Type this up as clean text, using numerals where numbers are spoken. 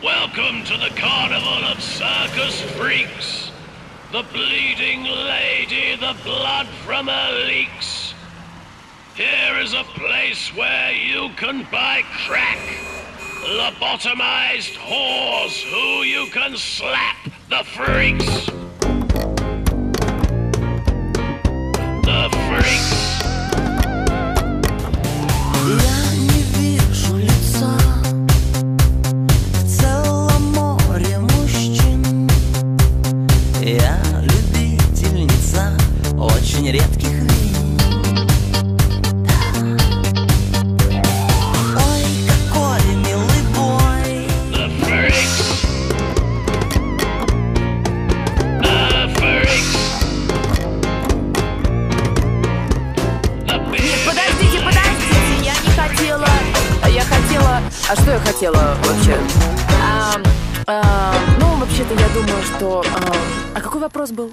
Welcome to the carnival of circus freaks. The bleeding lady, the blood from her leaks. Here is a place where you can buy crack. Lobotomized whores who you can slap. The freaks. The freaks. Я не вижу лица в целом море мужчин. Я любительница очень редких вин. Ой, какой милый бой. The freaks. The freaks. The big. Подождите, я не хотела. Я хотела. А что я хотела вообще? Ну, вообще-то я думаю, что. А какой вопрос был?